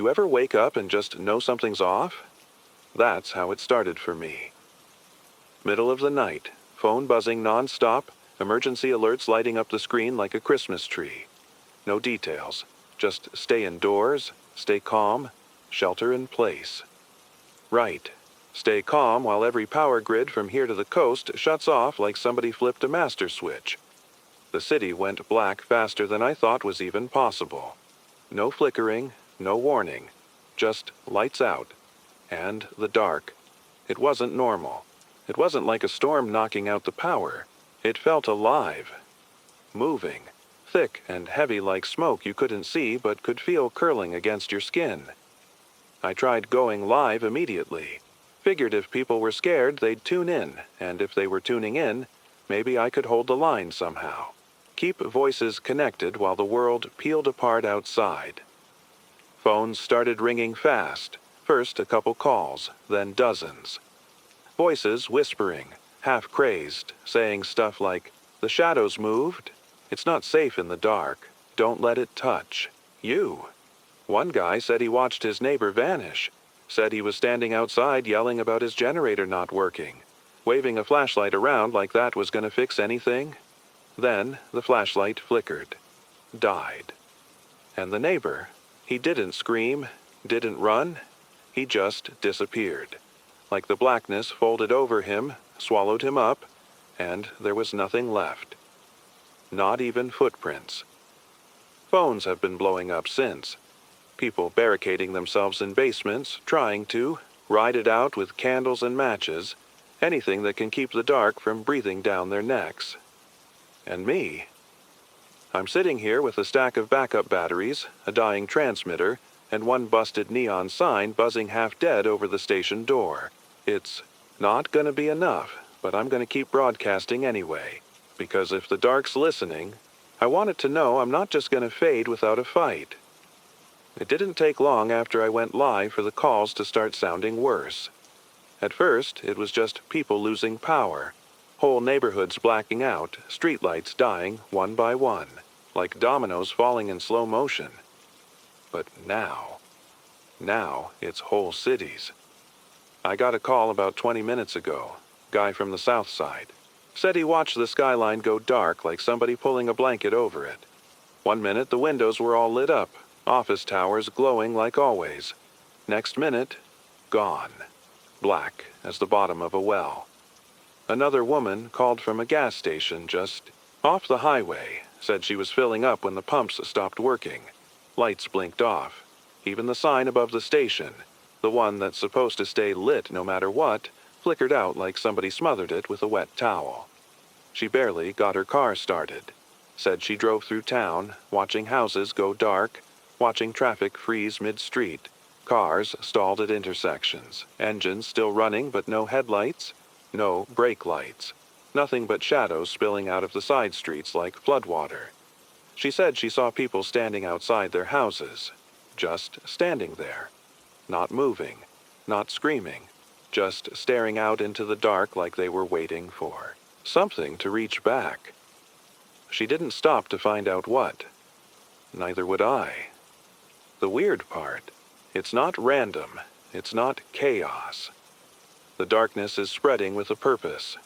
You ever wake up and just know something's off? That's how it started for me. Middle of the night, phone buzzing non-stop, emergency alerts lighting up the screen like a Christmas tree. No details, just stay indoors, stay calm, shelter in place. Right. Stay calm while every power grid from here to the coast shuts off like somebody flipped a master switch. The city went black faster than I thought was even possible. No flickering, no warning, just lights out. And the dark. It wasn't normal. It wasn't like a storm knocking out the power. It felt alive. Moving. Thick and heavy like smoke you couldn't see but could feel curling against your skin. I tried going live immediately. Figured if people were scared, they'd tune in, and if they were tuning in, maybe I could hold the line somehow. Keep voices connected while the world peeled apart outside. Phones started ringing fast. First a couple calls, then dozens. Voices whispering, half crazed, saying stuff like, "The shadows moved. It's not safe in the dark. Don't let it touch you." One guy said he watched his neighbor vanish. Said he was standing outside yelling about his generator not working. Waving a flashlight around like that was going to fix anything. Then the flashlight flickered. Died. And the neighbor, he didn't scream, didn't run. He just disappeared. Like the blackness folded over him, swallowed him up, and there was nothing left. Not even footprints. Phones have been blowing up since. People barricading themselves in basements, trying to ride it out with candles and matches, anything that can keep the dark from breathing down their necks. And me? I'm sitting here with a stack of backup batteries, a dying transmitter, and one busted neon sign buzzing half dead over the station door. It's not gonna be enough, but I'm gonna keep broadcasting anyway. Because if the dark's listening, I want it to know I'm not just gonna fade without a fight. It didn't take long after I went live for the calls to start sounding worse. At first, it was just people losing power. Whole neighborhoods blacking out, streetlights dying one by one, like dominoes falling in slow motion. But now it's whole cities. I got a call about 20 minutes ago. Guy from the south side. Said he watched the skyline go dark like somebody pulling a blanket over it. 1 minute the windows were all lit up, office towers glowing like always. Next minute, gone. Black as the bottom of a well. Another woman called from a gas station just off the highway. Said she was filling up when the pumps stopped working. Lights blinked off. Even the sign above the station, the one that's supposed to stay lit no matter what, flickered out like somebody smothered it with a wet towel. She barely got her car started. Said she drove through town, watching houses go dark, watching traffic freeze mid-street, cars stalled at intersections, engines still running but no headlights, no brake lights, nothing but shadows spilling out of the side streets like floodwater. She said she saw people standing outside their houses, just standing there, not moving, not screaming, just staring out into the dark like they were waiting for something to reach back. She didn't stop to find out what. Neither would I. The weird part, it's not random, it's not chaos. The darkness is spreading with a purpose.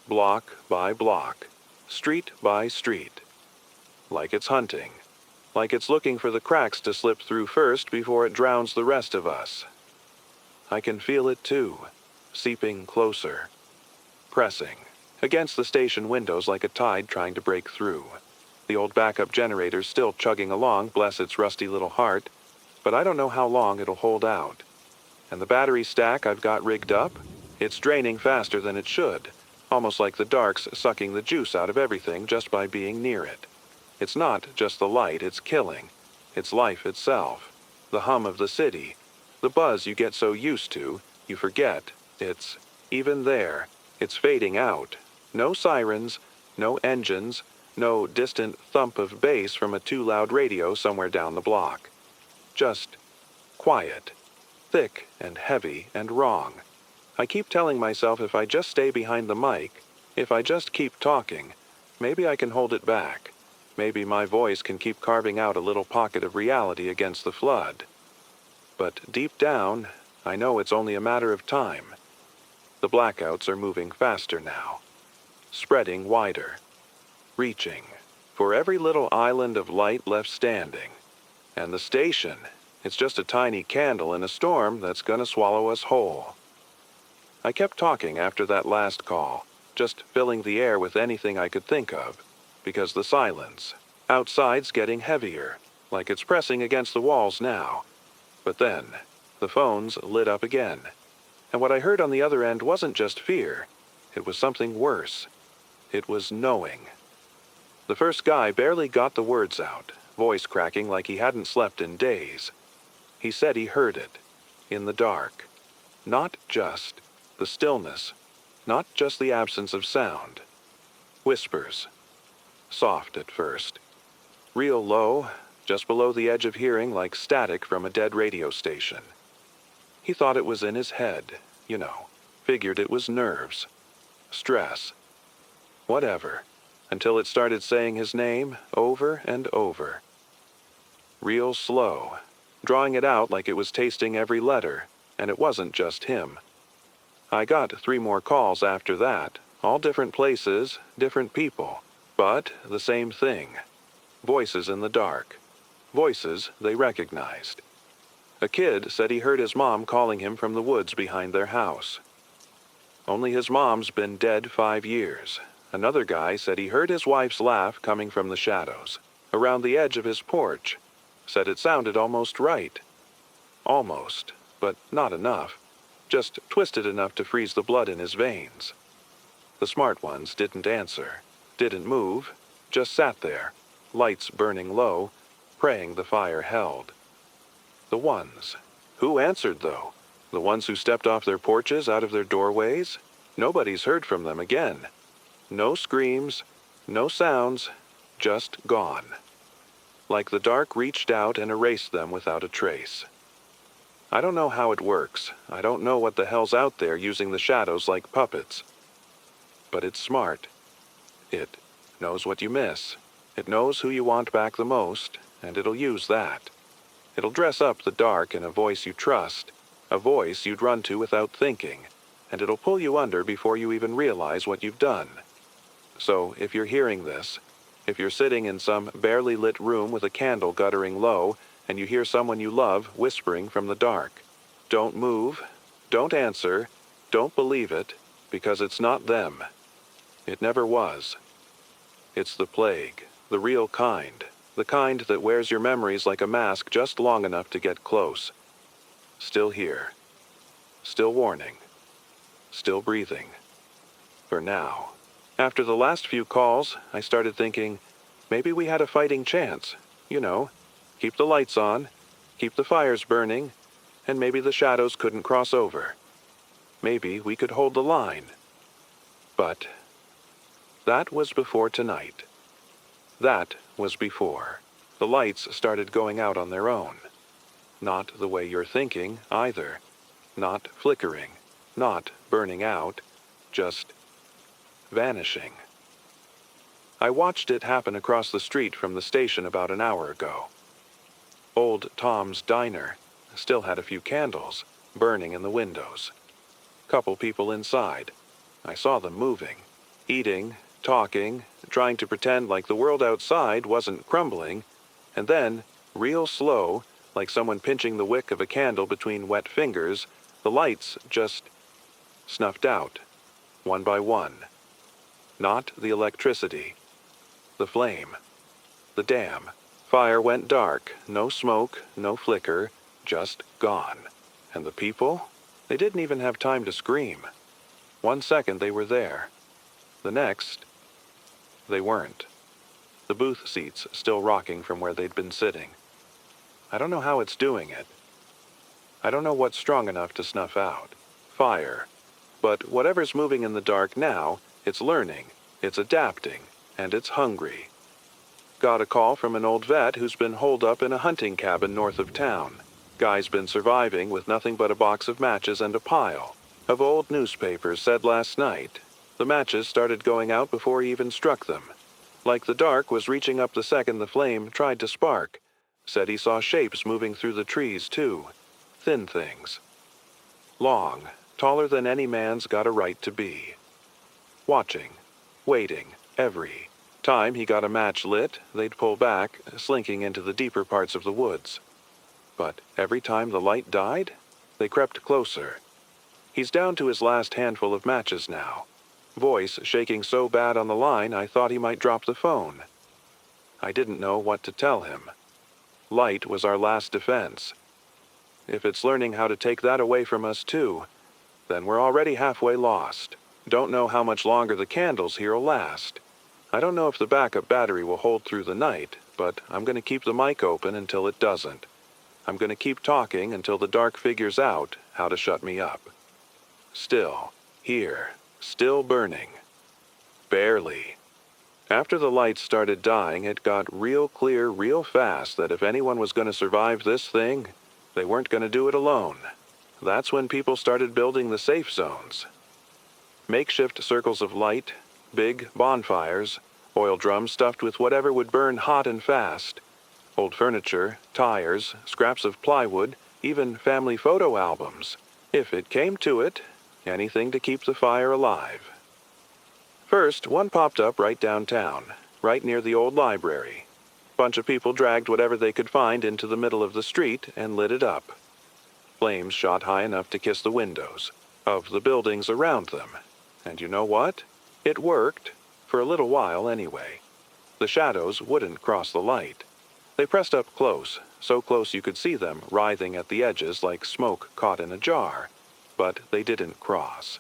Block by block, street by street. Like it's hunting. Like it's looking for the cracks to slip through first before it drowns the rest of us. I can feel it too, seeping closer. Pressing. Against the station windows like a tide trying to break through. The old backup generator's still chugging along, bless its rusty little heart, but I don't know how long it'll hold out. And the battery stack I've got rigged up, it's draining faster than it should, almost like the dark's sucking the juice out of everything just by being near it. It's not just the light it's killing, it's life itself, the hum of the city, the buzz you get so used to, you forget, it's even there, it's fading out. No sirens, no engines, no distant thump of bass from a too-loud radio somewhere down the block. Just quiet, thick and heavy and wrong. I keep telling myself if I just stay behind the mic, if I just keep talking, maybe I can hold it back. Maybe my voice can keep carving out a little pocket of reality against the flood. But deep down, I know it's only a matter of time. The blackouts are moving faster now, spreading wider, reaching for every little island of light left standing. And the station, it's just a tiny candle in a storm that's gonna swallow us whole. I kept talking after that last call, just filling the air with anything I could think of, because the silence outside's getting heavier, like it's pressing against the walls now. But then, the phones lit up again, and what I heard on the other end wasn't just fear, it was something worse. It was knowing. The first guy barely got the words out, voice cracking like he hadn't slept in days. He said he heard it, in the dark. Not just the stillness, not just the absence of sound. Whispers, soft at first, real low, just below the edge of hearing like static from a dead radio station. He thought it was in his head, figured it was nerves, stress, whatever, until it started saying his name over and over. Real slow, drawing it out like it was tasting every letter, and it wasn't just him. I got 3 more calls after that, all different places, different people, but the same thing. Voices in the dark. Voices they recognized. A kid said he heard his mom calling him from the woods behind their house. Only his mom's been dead 5 years. Another guy said he heard his wife's laugh coming from the shadows, around the edge of his porch. Said it sounded almost right. Almost, but not enough. Just twisted enough to freeze the blood in his veins. The smart ones didn't answer, didn't move, just sat there, lights burning low, praying the fire held. The ones. Who answered, though? The ones who stepped off their porches, out of their doorways? Nobody's heard from them again. No screams, no sounds, just gone. Like the dark reached out and erased them without a trace. I don't know how it works. I don't know what the hell's out there using the shadows like puppets. But it's smart. It knows what you miss. It knows who you want back the most, and it'll use that. It'll dress up the dark in a voice you trust, a voice you'd run to without thinking, and it'll pull you under before you even realize what you've done. So if you're hearing this, if you're sitting in some barely lit room with a candle guttering low, and you hear someone you love whispering from the dark, don't move, don't answer, don't believe it, because it's not them. It never was. It's the plague, the real kind, the kind that wears your memories like a mask just long enough to get close. Still here. Still warning. Still breathing. For now. After the last few calls, I started thinking, maybe we had a fighting chance, keep the lights on, keep the fires burning, and maybe the shadows couldn't cross over. Maybe we could hold the line. But that was before tonight. That was before the lights started going out on their own. Not the way you're thinking, either. Not flickering, not burning out, just vanishing. I watched it happen across the street from the station about an hour ago. Old Tom's Diner still had a few candles burning in the windows. Couple people inside. I saw them moving, eating, talking, trying to pretend like the world outside wasn't crumbling, and then, real slow, like someone pinching the wick of a candle between wet fingers, the lights just snuffed out, one by one. Not the electricity. The flame. The dam. Fire went dark, no smoke, no flicker, just gone. And the people? They didn't even have time to scream. 1 second they were there. The next, they weren't. The booth seats still rocking from where they'd been sitting. I don't know how it's doing it. I don't know what's strong enough to snuff out. Fire. But whatever's moving in the dark now, it's learning, it's adapting, and it's hungry. Got a call from an old vet who's been holed up in a hunting cabin north of town. Guy's been surviving with nothing but a box of matches and a pile of old newspapers, said last night. The matches started going out before he even struck them. Like the dark was reaching up the second the flame tried to spark. Said he saw shapes moving through the trees, too. thin things. Long, taller than any man's got a right to be. Watching, waiting, every time he got a match lit, they'd pull back, slinking into the deeper parts of the woods. But every time the light died, they crept closer. He's down to his last handful of matches now. Voice shaking so bad on the line I thought he might drop the phone. I didn't know what to tell him. Light was our last defense. If it's learning how to take that away from us too, then we're already halfway lost. Don't know how much longer the candles here'll last. I don't know if the backup battery will hold through the night, but I'm going to keep the mic open until it doesn't. I'm going to keep talking until the dark figures out how to shut me up. Still, here, still burning. Barely. After the lights started dying, it got real clear real fast that if anyone was going to survive this thing, they weren't going to do it alone. That's when people started building the safe zones. Makeshift circles of light, big bonfires, oil drums stuffed with whatever would burn hot and fast, old furniture, tires, scraps of plywood, even family photo albums. If it came to it, anything to keep the fire alive. First, one popped up right downtown, right near the old library. Bunch of people dragged whatever they could find into the middle of the street and lit it up. Flames shot high enough to kiss the windows of the buildings around them. And you know what? It worked, for a little while anyway. The shadows wouldn't cross the light. They pressed up close, so close you could see them writhing at the edges like smoke caught in a jar. But they didn't cross.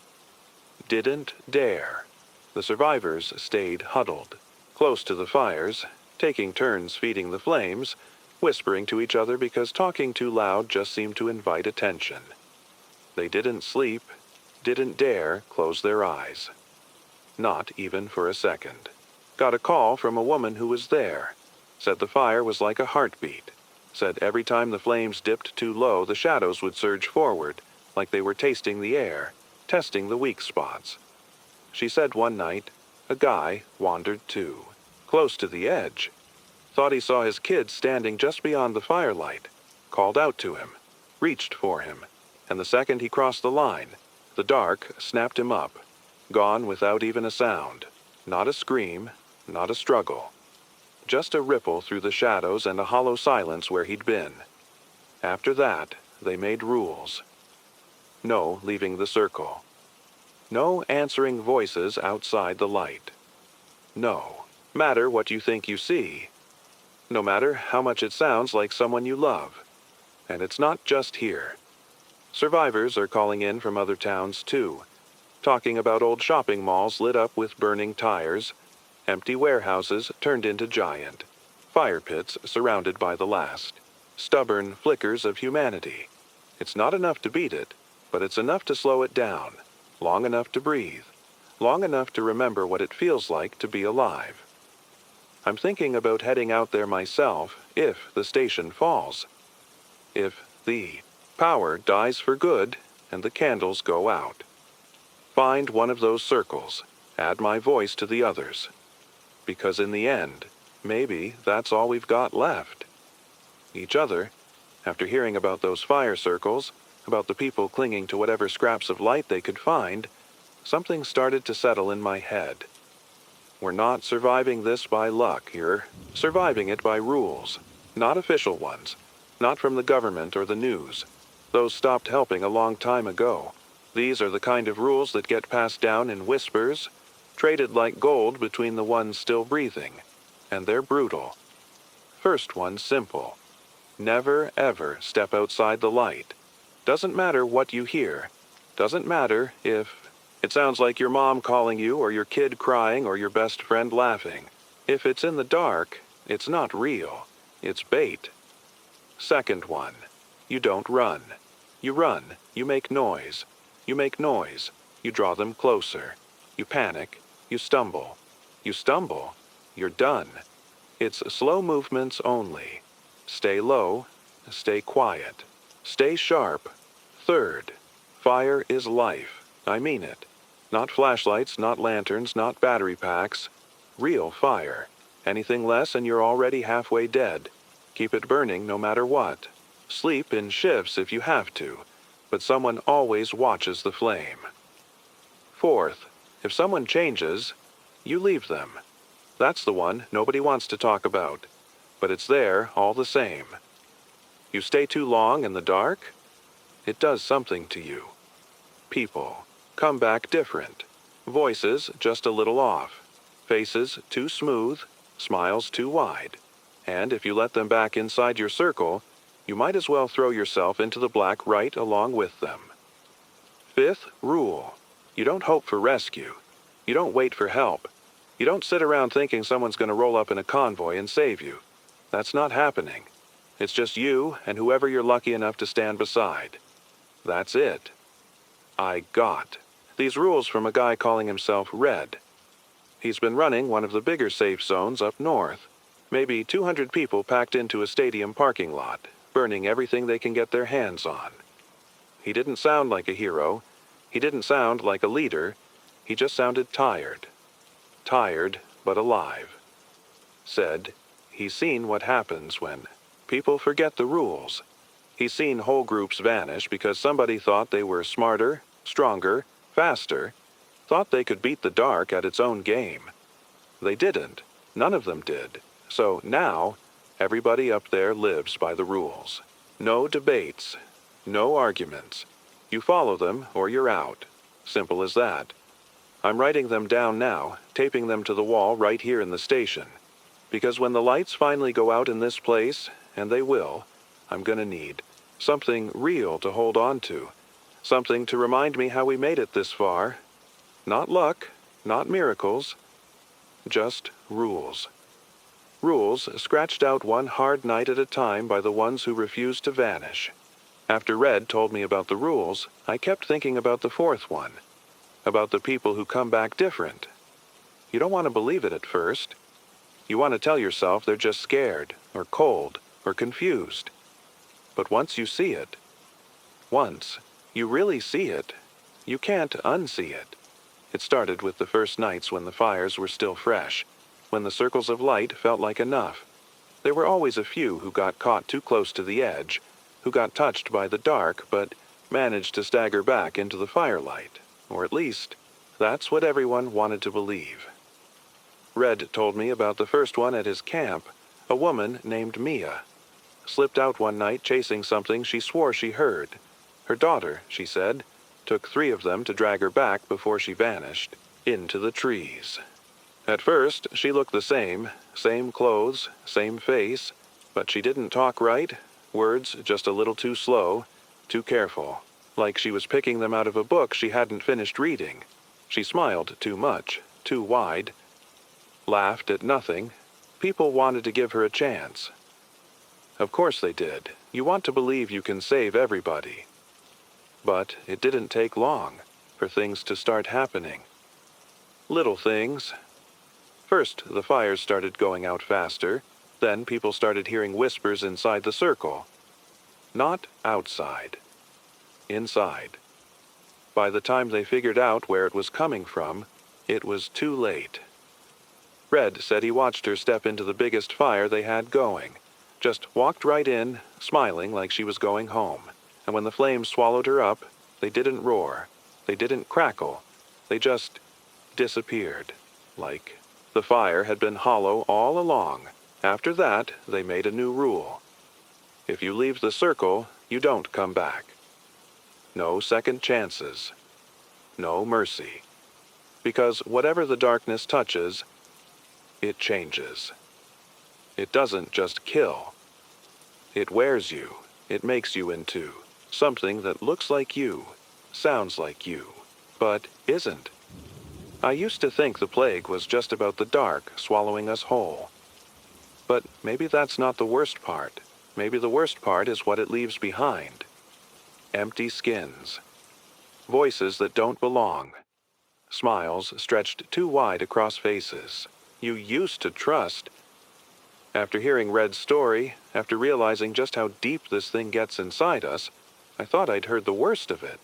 Didn't dare. The survivors stayed huddled, close to the fires, taking turns feeding the flames, whispering to each other because talking too loud just seemed to invite attention. They didn't sleep, didn't dare close their eyes. Not even for a second. Got a call from a woman who was there. Said the fire was like a heartbeat. Said every time the flames dipped too low, the shadows would surge forward, like they were tasting the air, testing the weak spots. She said one night, a guy wandered too, close to the edge. Thought he saw his kid standing just beyond the firelight. Called out to him, reached for him, and the second he crossed the line, the dark snapped him up, gone without even a sound. Not a scream, not a struggle. Just a ripple through the shadows and a hollow silence where he'd been. After that, they made rules. No leaving the circle. No answering voices outside the light. No matter what you think you see. No matter how much it sounds like someone you love. And it's not just here. Survivors are calling in from other towns too, talking about old shopping malls lit up with burning tires, empty warehouses turned into giant fire pits surrounded by the last stubborn flickers of humanity. It's not enough to beat it, but it's enough to slow it down. Long enough to breathe, long enough to remember what it feels like to be alive. I'm thinking about heading out there myself if the station falls. If the power dies for good and the candles go out. Find one of those circles, add my voice to the others. Because in the end, maybe that's all we've got left. Each other, after hearing about those fire circles, about the people clinging to whatever scraps of light they could find, something started to settle in my head. We're not surviving this by luck, you're surviving it by rules. Not official ones. Not from the government or the news. Those stopped helping a long time ago. These are the kind of rules that get passed down in whispers, traded like gold between the ones still breathing. And they're brutal. First one simple. Never ever step outside the light. Doesn't matter what you hear. Doesn't matter if it sounds like your mom calling you or your kid crying or your best friend laughing. If it's in the dark, it's not real. It's bait. Second one. You don't run. You run. You make noise. You make noise. You draw them closer. You panic. You stumble. You stumble. You're done. It's slow movements only. Stay low. Stay quiet. Stay sharp. Third, fire is life. I mean it. Not flashlights, not lanterns, not battery packs. Real fire. Anything less and you're already halfway dead. Keep it burning no matter what. Sleep in shifts if you have to, but someone always watches the flame. Fourth, if someone changes, you leave them. That's the one nobody wants to talk about, but it's there all the same. You stay too long in the dark, it does something to you. People come back different. Voices just a little off. Faces too smooth, smiles too wide. And if you let them back inside your circle, you might as well throw yourself into the black right along with them. Fifth rule: you don't hope for rescue. You don't wait for help. You don't sit around thinking someone's going to roll up in a convoy and save you. That's not happening. It's just you and whoever you're lucky enough to stand beside. That's it. I got these rules from a guy calling himself Red. He's been running one of the bigger safe zones up north. Maybe 200 people packed into a stadium parking lot, burning everything they can get their hands on. He didn't sound like a hero. He didn't sound like a leader. He just sounded tired. Tired, but alive. Said he's seen what happens when people forget the rules. He's seen whole groups vanish because somebody thought they were smarter, stronger, faster, thought they could beat the dark at its own game. They didn't. None of them did. So now, everybody up there lives by the rules. No debates. No arguments. You follow them or you're out. Simple as that. I'm writing them down now, taping them to the wall right here in the station. Because when the lights finally go out in this place, and they will, I'm gonna need something real to hold on to. Something to remind me how we made it this far. Not luck, not miracles. Just rules. Rules scratched out one hard night at a time by the ones who refused to vanish. After Red told me about the rules, I kept thinking about the fourth one. About the people who come back different. You don't want to believe it at first. You want to tell yourself they're just scared, or cold, or confused. But once you see it, once you really see it, you can't unsee it. It started with the first nights when the fires were still fresh, when the circles of light felt like enough. There were always a few who got caught too close to the edge, who got touched by the dark but managed to stagger back into the firelight. Or at least, that's what everyone wanted to believe. Red told me about the first one at his camp, a woman named Mia. Slipped out one night chasing something she swore she heard. Her daughter, she said, took 3 of them to drag her back before she vanished, into the trees. At first, she looked the same clothes, same face, but she didn't talk right, words just a little too slow, too careful. Like she was picking them out of a book she hadn't finished reading. She smiled too much, too wide. Laughed at nothing. People wanted to give her a chance. Of course they did. You want to believe you can save everybody. But it didn't take long for things to start happening. Little things. First, the fires started going out faster. Then people started hearing whispers inside the circle. Not outside. Inside. By the time they figured out where it was coming from, it was too late. Red said he watched her step into the biggest fire they had going. Just walked right in, smiling like she was going home. And when the flames swallowed her up, they didn't roar. They didn't crackle. They just disappeared. Like the fire had been hollow all along. After that, they made a new rule. If you leave the circle, you don't come back. No second chances. No mercy. Because whatever the darkness touches, it changes. It doesn't just kill. It wears you. It makes you into something that looks like you, sounds like you, but isn't. I used to think the plague was just about the dark swallowing us whole. But maybe that's not the worst part. Maybe the worst part is what it leaves behind. Empty skins. Voices that don't belong. Smiles stretched too wide across faces. You used to trust. After hearing Red's story, after realizing just how deep this thing gets inside us, I thought I'd heard the worst of it.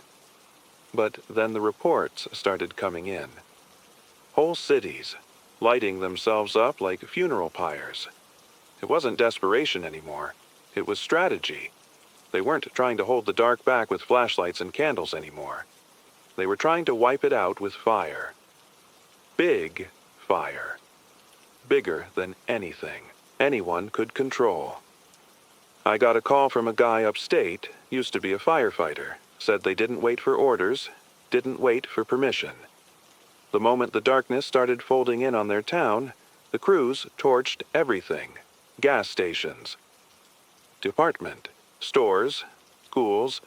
But then the reports started coming in. Whole cities, lighting themselves up like funeral pyres. It wasn't desperation anymore. It was strategy. They weren't trying to hold the dark back with flashlights and candles anymore. They were trying to wipe it out with fire. Big fire. Bigger than anything anyone could control. I got a call from a guy upstate, used to be a firefighter, said they didn't wait for orders, didn't wait for permission. The moment the darkness started folding in on their town, the crews torched everything. Gas stations, department, stores, schools,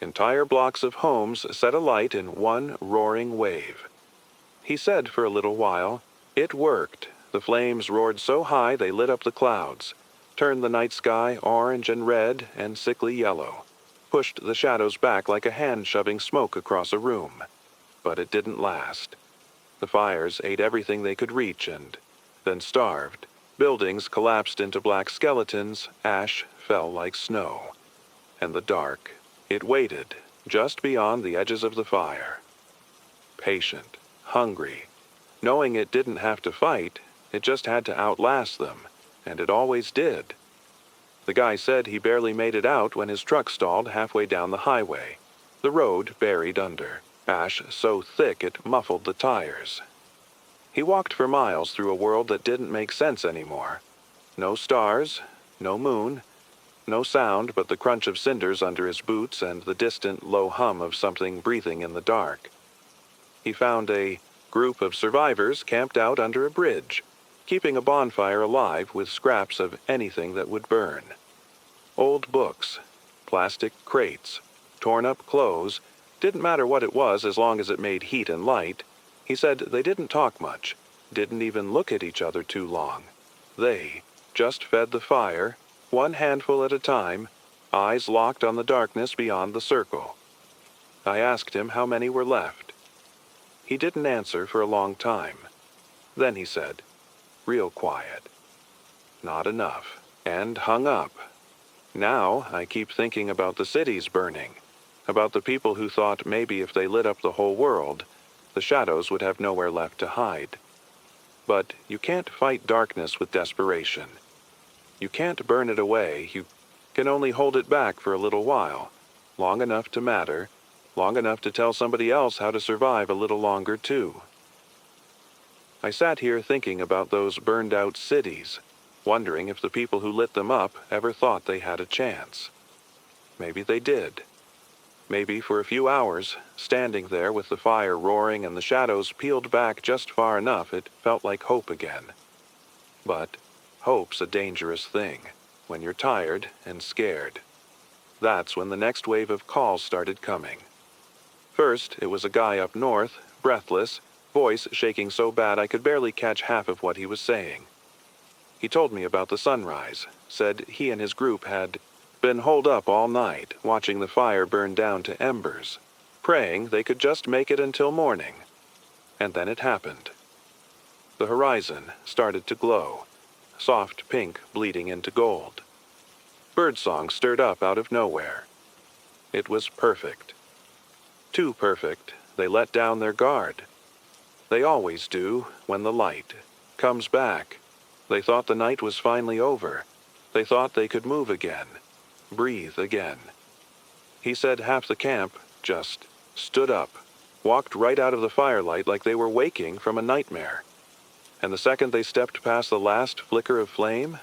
entire blocks of homes set alight in one roaring wave. He said for a little while, it worked. The flames roared so high they lit up the clouds, turned the night sky orange and red and sickly yellow, pushed the shadows back like a hand shoving smoke across a room. But it didn't last. The fires ate everything they could reach and then starved. Buildings collapsed into black skeletons, ash fell like snow. And the dark, it waited, just beyond the edges of the fire. Patient, hungry, knowing it didn't have to fight, it just had to outlast them, and it always did. The guy said he barely made it out when his truck stalled halfway down the highway, the road buried under, ash so thick it muffled the tires. He walked for miles through a world that didn't make sense anymore. No stars, no moon, no sound but the crunch of cinders under his boots and the distant low hum of something breathing in the dark. He found a group of survivors camped out under a bridge, keeping a bonfire alive with scraps of anything that would burn. Old books, plastic crates, torn-up clothes, didn't matter what it was as long as it made heat and light. He said they didn't talk much, didn't even look at each other too long. They just fed the fire, one handful at a time, eyes locked on the darkness beyond the circle. I asked him how many were left. He didn't answer for a long time. Then he said, real quiet, not enough, and hung up. Now I keep thinking about the cities burning, about the people who thought maybe if they lit up the whole world, the shadows would have nowhere left to hide. But you can't fight darkness with desperation. You can't burn it away. You can only hold it back for a little while, long enough to matter, long enough to tell somebody else how to survive a little longer too. I sat here thinking about those burned-out cities, wondering if the people who lit them up ever thought they had a chance. Maybe they did. Maybe for a few hours, standing there with the fire roaring and the shadows peeled back just far enough, it felt like hope again. But hope's a dangerous thing when you're tired and scared. That's when the next wave of calls started coming. First, it was a guy up north, breathless, voice shaking so bad I could barely catch half of what he was saying. He told me about the sunrise, said he and his group had been holed up all night, watching the fire burn down to embers, praying they could just make it until morning. And then it happened. The horizon started to glow, soft pink bleeding into gold. Birdsong stirred up out of nowhere. It was perfect. Too perfect, they let down their guard. They always do when the light comes back. They thought the night was finally over. They thought they could move again, breathe again. He said half the camp just stood up, walked right out of the firelight like they were waking from a nightmare. And the second they stepped past the last flicker of flame,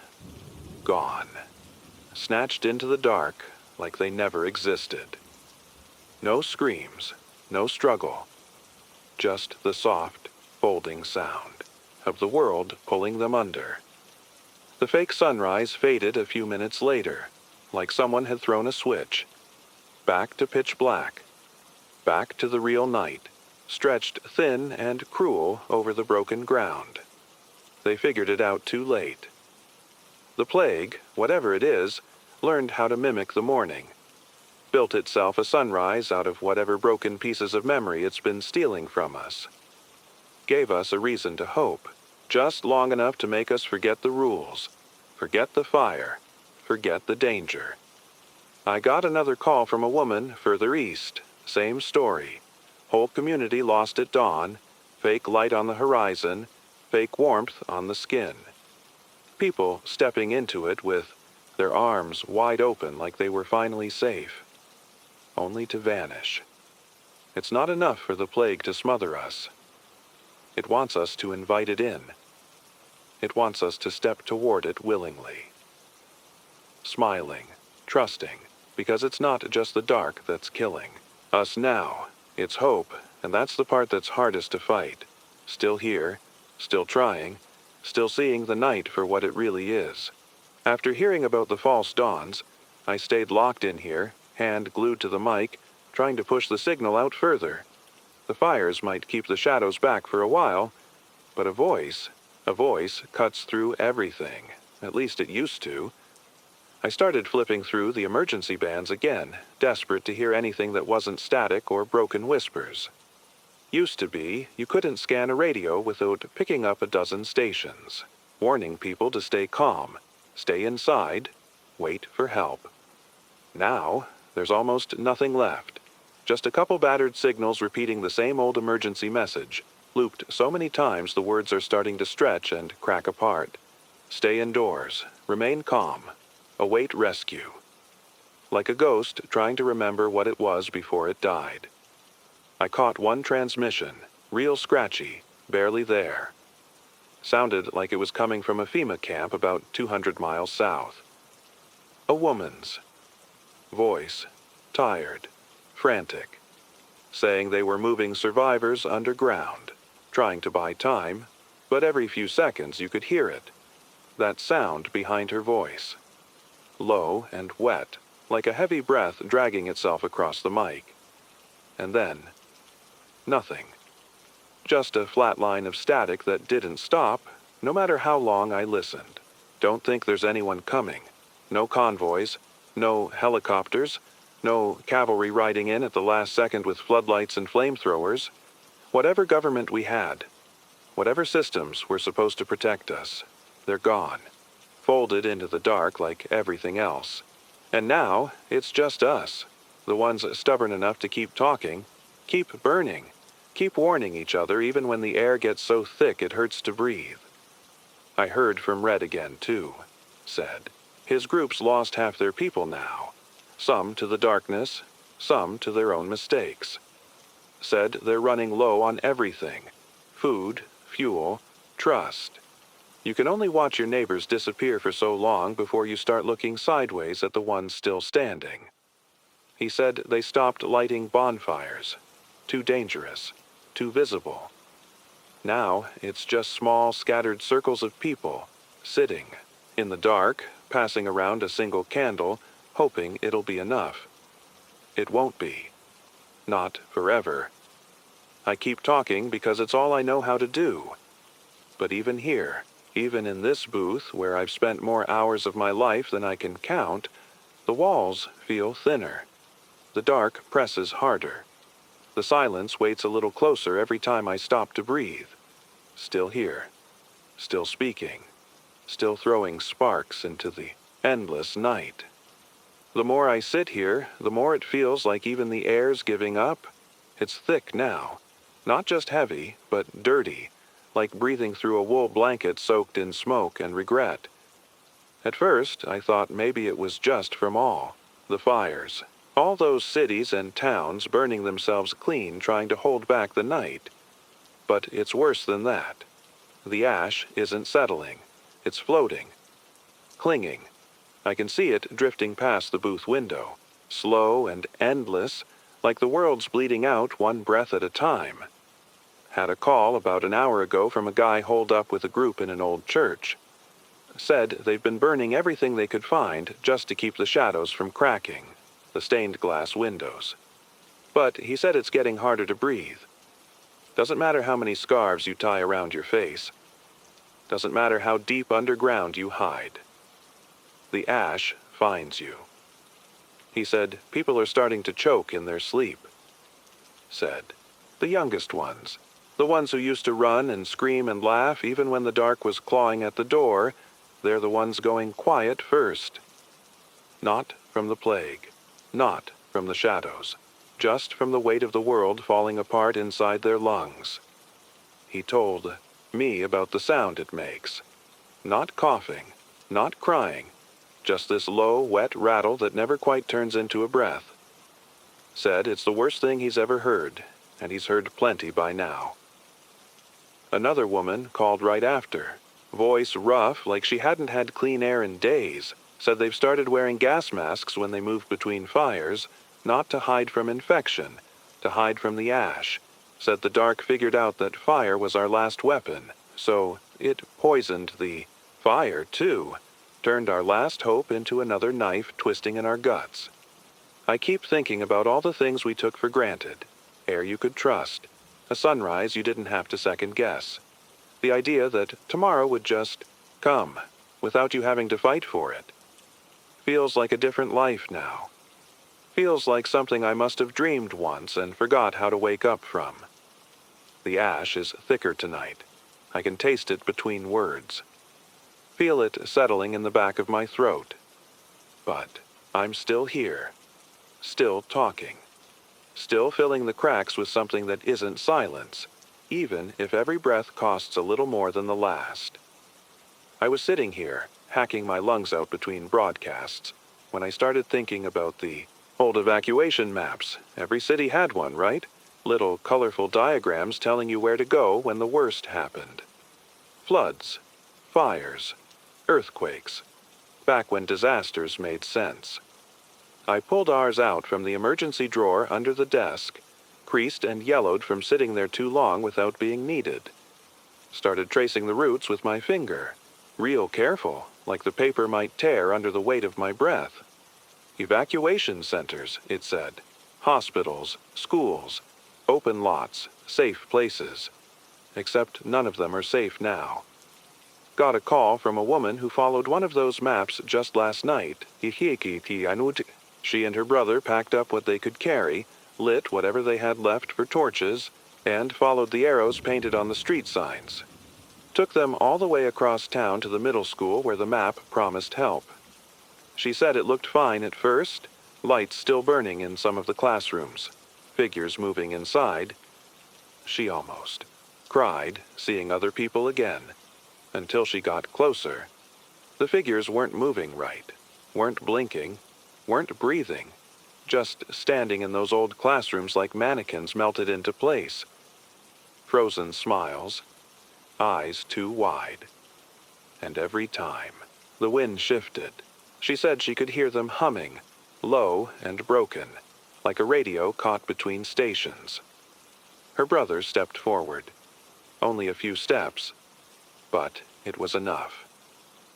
gone. Snatched into the dark like they never existed. No screams, no struggle, just the soft, folding sound of the world pulling them under. The fake sunrise faded a few minutes later, like someone had thrown a switch. Back to pitch black. Back to the real night, stretched thin and cruel over the broken ground. They figured it out too late. The plague, whatever it is, learned how to mimic the morning. Built itself a sunrise out of whatever broken pieces of memory it's been stealing from us. Gave us a reason to hope, just long enough to make us forget the rules, forget the fire, forget the danger. I got another call from a woman further east, same story. Whole community lost at dawn, fake light on the horizon, fake warmth on the skin. People stepping into it with their arms wide open like they were finally safe, only to vanish. It's not enough for the plague to smother us. It wants us to invite it in. It wants us to step toward it willingly. Smiling, trusting, because it's not just the dark that's killing us now. It's hope, and that's the part that's hardest to fight. Still here, still trying, still seeing the night for what it really is. After hearing about the false dawns, I stayed locked in here, hand glued to the mic, trying to push the signal out further. The fires might keep the shadows back for a while, but a voice cuts through everything. At least it used to. I started flipping through the emergency bands again, desperate to hear anything that wasn't static or broken whispers. Used to be, you couldn't scan a radio without picking up a dozen stations, warning people to stay calm, stay inside, wait for help. Now, there's almost nothing left. Just a couple battered signals repeating the same old emergency message, looped so many times the words are starting to stretch and crack apart. Stay indoors, remain calm, await rescue. Like a ghost trying to remember what it was before it died. I caught one transmission, real scratchy, barely there. Sounded like it was coming from a FEMA camp about 200 miles south. A woman's voice, tired, frantic, saying they were moving survivors underground, trying to buy time, but every few seconds you could hear it. That sound behind her voice. Low and wet, like a heavy breath dragging itself across the mic. And then, nothing. Just a flat line of static that didn't stop, no matter how long I listened. Don't think there's anyone coming. No convoys, no helicopters, no cavalry riding in at the last second with floodlights and flamethrowers. Whatever government we had, whatever systems were supposed to protect us, they're gone. Folded into the dark like everything else. And now, it's just us, the ones stubborn enough to keep talking, keep burning, keep warning each other even when the air gets so thick it hurts to breathe. I heard from Red again, too, said. His group's lost half their people now. Some to the darkness, some to their own mistakes. Said they're running low on everything. Food, fuel, trust. You can only watch your neighbors disappear for so long before you start looking sideways at the ones still standing. He said they stopped lighting bonfires. Too dangerous. Too visible. Now it's just small, scattered circles of people, sitting, in the dark, passing around a single candle, hoping it'll be enough. It won't be. Not forever. I keep talking because it's all I know how to do. But even here, even in this booth, where I've spent more hours of my life than I can count, the walls feel thinner. The dark presses harder. The silence waits a little closer every time I stop to breathe. Still here. Still speaking. Still throwing sparks into the endless night. The more I sit here, the more it feels like even the air's giving up. It's thick now. Not just heavy, but dirty. Like breathing through a wool blanket soaked in smoke and regret. At first, I thought maybe it was just from all the fires. All those cities and towns burning themselves clean trying to hold back the night. But it's worse than that. The ash isn't settling. It's floating. Clinging. I can see it drifting past the booth window. Slow and endless, like the world's bleeding out one breath at a time. Had a call about an hour ago from a guy holed up with a group in an old church. Said they've been burning everything they could find just to keep the shadows from cracking, the stained glass windows. But he said it's getting harder to breathe. Doesn't matter how many scarves you tie around your face. Doesn't matter how deep underground you hide. The ash finds you. He said people are starting to choke in their sleep. Said, the youngest ones. The ones who used to run and scream and laugh even when the dark was clawing at the door, they're the ones going quiet first. Not from the plague. Not from the shadows. Just from the weight of the world falling apart inside their lungs. He told me about the sound it makes. Not coughing. Not crying. Just this low, wet rattle that never quite turns into a breath. Said it's the worst thing he's ever heard, and he's heard plenty by now. Another woman called right after, voice rough like she hadn't had clean air in days, said they've started wearing gas masks when they move between fires, not to hide from infection, to hide from the ash. Said the dark figured out that fire was our last weapon, so it poisoned the fire too, turned our last hope into another knife twisting in our guts. I keep thinking about all the things we took for granted. Air you could trust, a sunrise you didn't have to second guess. The idea that tomorrow would just come, without you having to fight for it. Feels like a different life now. Feels like something I must have dreamed once and forgot how to wake up from. The ash is thicker tonight. I can taste it between words. Feel it settling in the back of my throat. But I'm still here. Still talking. Still filling the cracks with something that isn't silence, even if every breath costs a little more than the last. I was sitting here, hacking my lungs out between broadcasts, when I started thinking about the old evacuation maps. Every city had one, right? Little colorful diagrams telling you where to go when the worst happened. Floods, fires, earthquakes, back when disasters made sense. I pulled ours out from the emergency drawer under the desk, creased and yellowed from sitting there too long without being needed. Started tracing the routes with my finger, real careful, like the paper might tear under the weight of my breath. Evacuation centers, it said. Hospitals, schools, open lots, safe places. Except none of them are safe now. Got a call from a woman who followed one of those maps just last night. She and her brother packed up what they could carry, lit whatever they had left for torches, and followed the arrows painted on the street signs. Took them all the way across town to the middle school where the map promised help. She said it looked fine at first, lights still burning in some of the classrooms, figures moving inside. She almost cried, seeing other people again, until she got closer. The figures weren't moving right, weren't blinking, weren't breathing, just standing in those old classrooms like mannequins melted into place. Frozen smiles, eyes too wide. And every time, the wind shifted. She said she could hear them humming, low and broken, like a radio caught between stations. Her brother stepped forward. Only a few steps, but it was enough.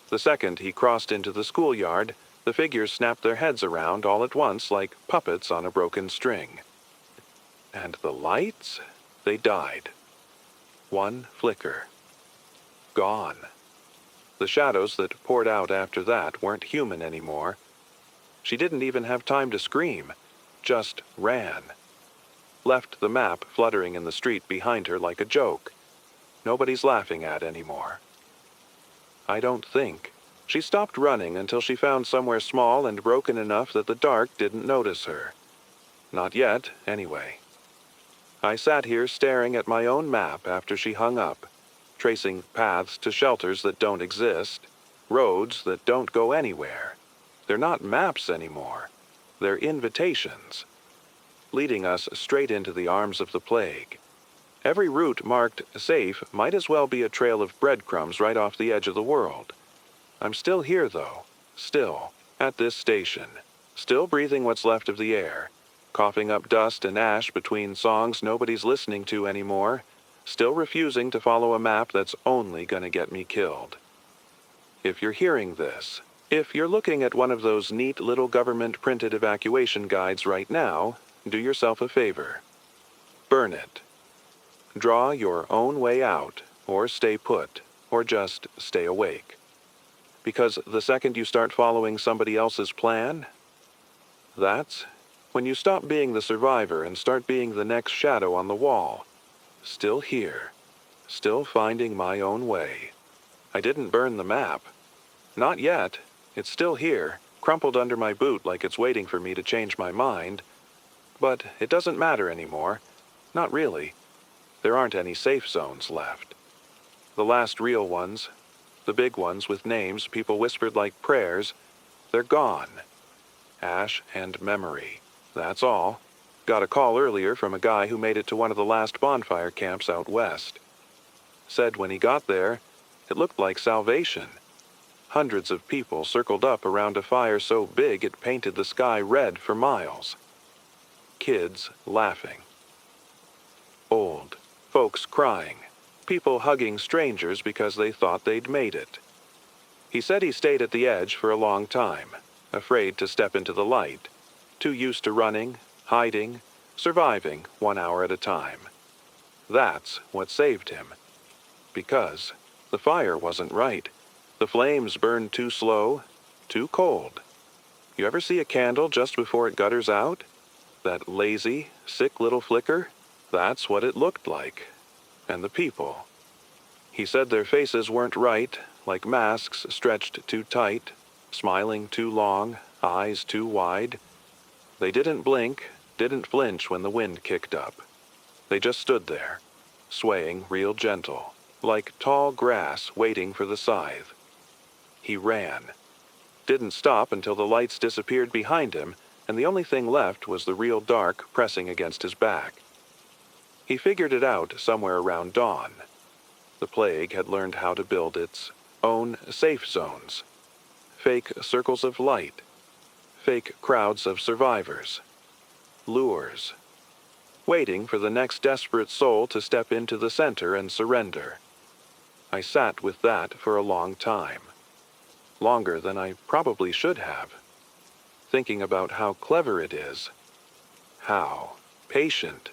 The second he crossed into the schoolyard, the figures snapped their heads around all at once like puppets on a broken string. And the lights? They died. One flicker. Gone. The shadows that poured out after that weren't human anymore. She didn't even have time to scream, just ran. Left the map fluttering in the street behind her like a joke. Nobody's laughing at anymore. I don't think. She stopped running until she found somewhere small and broken enough that the dark didn't notice her. Not yet, anyway. I sat here staring at my own map after she hung up, tracing paths to shelters that don't exist, roads that don't go anywhere. They're not maps anymore. They're invitations, leading us straight into the arms of the plague. Every route marked safe might as well be a trail of breadcrumbs right off the edge of the world. I'm still here, though. Still, at this station. Still breathing what's left of the air. Coughing up dust and ash between songs nobody's listening to anymore. Still refusing to follow a map that's only gonna get me killed. If you're hearing this, if you're looking at one of those neat little government-printed evacuation guides right now, do yourself a favor. Burn it. Draw your own way out, or stay put, or just stay awake. Because the second you start following somebody else's plan, that's when you stop being the survivor and start being the next shadow on the wall. Still here. Still finding my own way. I didn't burn the map. Not yet. It's still here, crumpled under my boot like it's waiting for me to change my mind. But it doesn't matter anymore. Not really. There aren't any safe zones left. The last real ones, the big ones with names people whispered like prayers, They're gone. Ash and memory. That's all. Got a call earlier from a guy who made it to one of the last bonfire camps out west. Said when he got there, it looked like salvation. Hundreds of people circled up around a fire so big it painted the sky red for miles. Kids laughing. Old folks crying. People hugging strangers because they thought they'd made it. He said he stayed at the edge for a long time, afraid to step into the light, too used to running, hiding, surviving 1 hour at a time. That's what saved him. Because the fire wasn't right. The flames burned too slow, too cold. You ever see a candle just before it gutters out? That lazy, sick little flicker? That's what it looked like. And the people. He said their faces weren't right, like masks stretched too tight, smiling too long, eyes too wide. They didn't blink, didn't flinch when the wind kicked up. They just stood there, swaying real gentle, like tall grass waiting for the scythe. He ran. Didn't stop until the lights disappeared behind him, and the only thing left was the real dark pressing against his back. He figured it out somewhere around dawn. The plague had learned how to build its own safe zones. Fake circles of light. Fake crowds of survivors. Lures. Waiting for the next desperate soul to step into the center and surrender. I sat with that for a long time. Longer than I probably should have. Thinking about how clever it is. How patient.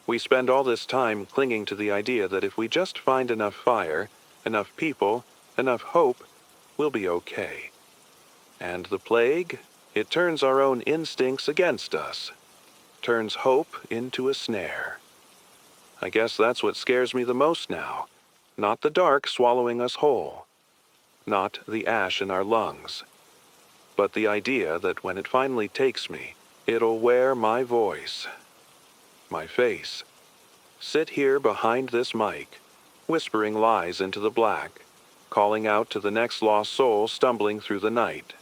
We spend all this time clinging to the idea that if we just find enough fire, enough people, enough hope, we'll be okay. And the plague? It turns our own instincts against us. Turns hope into a snare. I guess that's what scares me the most now. Not the dark swallowing us whole. Not the ash in our lungs. But the idea that when it finally takes me, it'll wear my voice. My face. Sit here behind this mic, whispering lies into the black, calling out to the next lost soul stumbling through the night.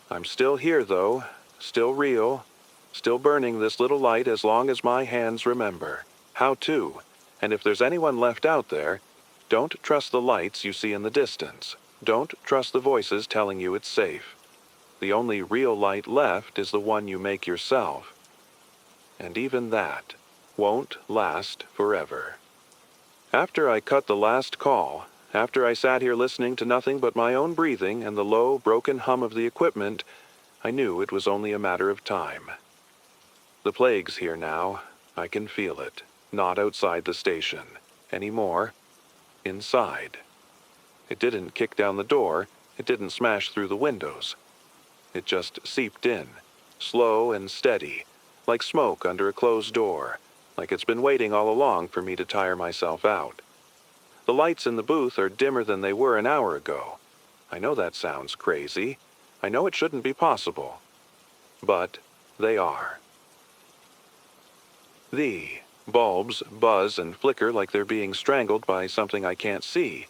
I'm still here, though, still real, still burning this little light as long as my hands remember. How to, and if there's anyone left out there, don't trust the lights you see in the distance. Don't trust the voices telling you it's safe. The only real light left is the one you make yourself. And even that won't last forever. After I cut the last call, after I sat here listening to nothing but my own breathing and the low, broken hum of the equipment, I knew it was only a matter of time. The plague's here now. I can feel it. Not outside the station. Anymore. Inside. It didn't kick down the door. It didn't smash through the windows. It just seeped in, slow and steady, like smoke under a closed door, like it's been waiting all along for me to tire myself out. The lights in the booth are dimmer than they were an hour ago. I know that sounds crazy. I know it shouldn't be possible. But they are. The bulbs buzz and flicker like they're being strangled by something I can't see.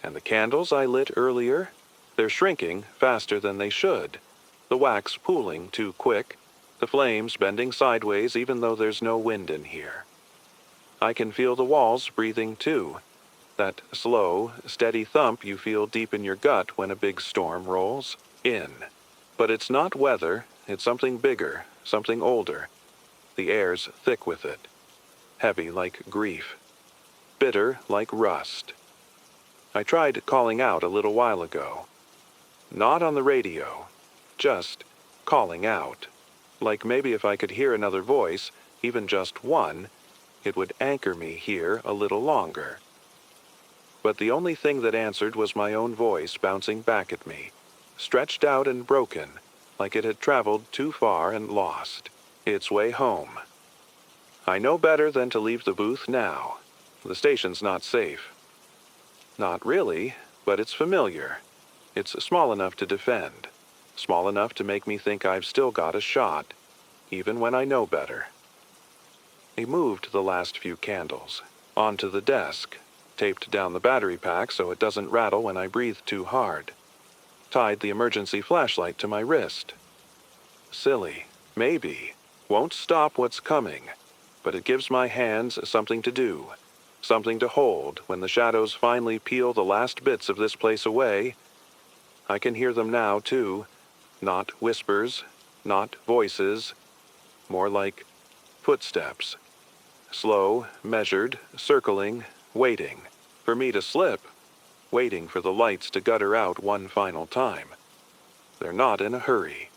And the candles I lit earlier, they're shrinking faster than they should. The wax pooling too quick. The flames bending sideways even though there's no wind in here. I can feel the walls breathing too. That slow, steady thump you feel deep in your gut when a big storm rolls in. But it's not weather, it's something bigger, something older. The air's thick with it. Heavy like grief. Bitter like rust. I tried calling out a little while ago. Not on the radio. Just calling out. Like maybe if I could hear another voice, even just one, it would anchor me here a little longer. But the only thing that answered was my own voice bouncing back at me, stretched out and broken, like it had traveled too far and lost its way home. I know better than to leave the booth now. The station's not safe. Not really, but it's familiar. It's small enough to defend. Small enough to make me think I've still got a shot, even when I know better. He moved the last few candles, onto the desk, taped down the battery pack so it doesn't rattle when I breathe too hard. tied the emergency flashlight to my wrist. Silly, maybe. Won't stop what's coming, but it gives my hands something to do, something to hold when the shadows finally peel the last bits of this place away. I can hear them now, too. Not whispers, not voices, more like footsteps. Slow, measured, circling, waiting. For me to slip, waiting for the lights to gutter out one final time. They're not in a hurry.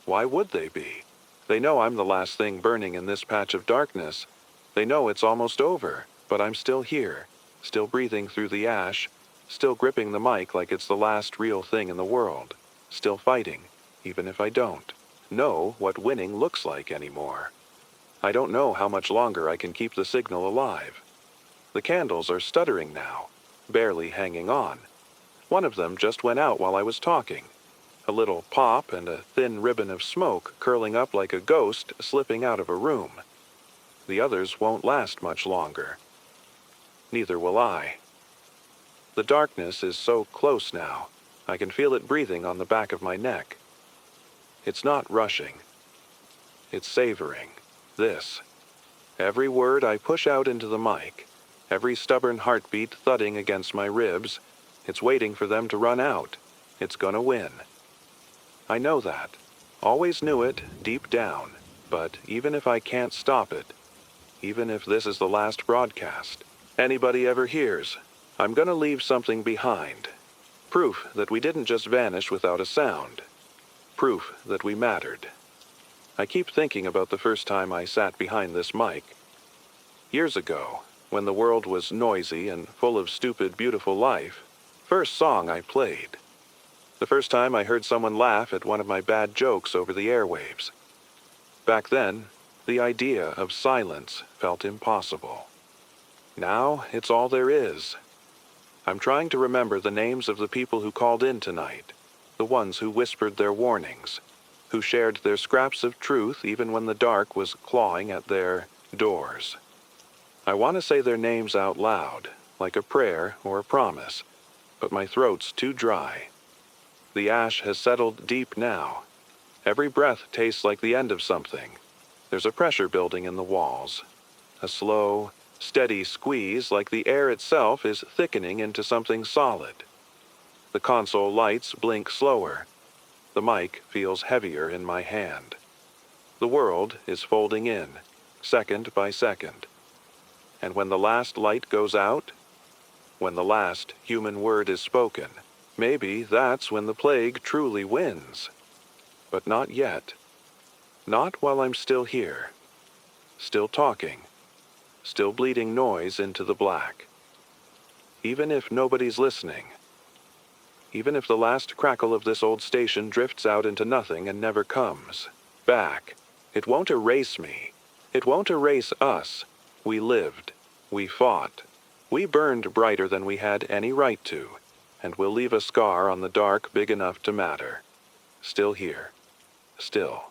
Why would they be? They know I'm the last thing burning in this patch of darkness. They know it's almost over, but I'm still here, still breathing through the ash, still gripping the mic like it's the last real thing in the world, still fighting, even if I don't know what winning looks like anymore. I don't know how much longer I can keep the signal alive. The candles are stuttering now, barely hanging on. One of them just went out while I was talking. A little pop and a thin ribbon of smoke curling up like a ghost slipping out of a room. The others won't last much longer. Neither will I. The darkness is so close now, I can feel it breathing on the back of my neck. It's not rushing. It's savoring. This. Every word I push out into the mic, every stubborn heartbeat thudding against my ribs, it's waiting for them to run out. It's gonna win. I know that. Always knew it deep down. But even if I can't stop it, even if this is the last broadcast anybody ever hears, I'm gonna leave something behind. Proof that we didn't just vanish without a sound. Proof that we mattered. I keep thinking about the first time I sat behind this mic. Years ago, when the world was noisy and full of stupid, beautiful life. First song I played. The first time I heard someone laugh at one of my bad jokes over the airwaves. Back then, the idea of silence felt impossible. Now, it's all there is. I'm trying to remember the names of the people who called in tonight, the ones who whispered their warnings, who shared their scraps of truth even when the dark was clawing at their doors. I want to say their names out loud, like a prayer or a promise, but my throat's too dry. The ash has settled deep now. Every breath tastes like the end of something. There's a pressure building in the walls. A slow, steady squeeze like the air itself is thickening into something solid. The console lights blink slower. The mic feels heavier in my hand. The world is folding in, second by second. And when the last light goes out, when the last human word is spoken, maybe that's when the plague truly wins. But not yet. Not while I'm still here. Still talking. Still bleeding noise into the black. Even if nobody's listening. Even if the last crackle of this old station drifts out into nothing and never comes back, it won't erase me. It won't erase us. We lived. We fought. We burned brighter than we had any right to, and we'll leave a scar on the dark big enough to matter. Still here. Still.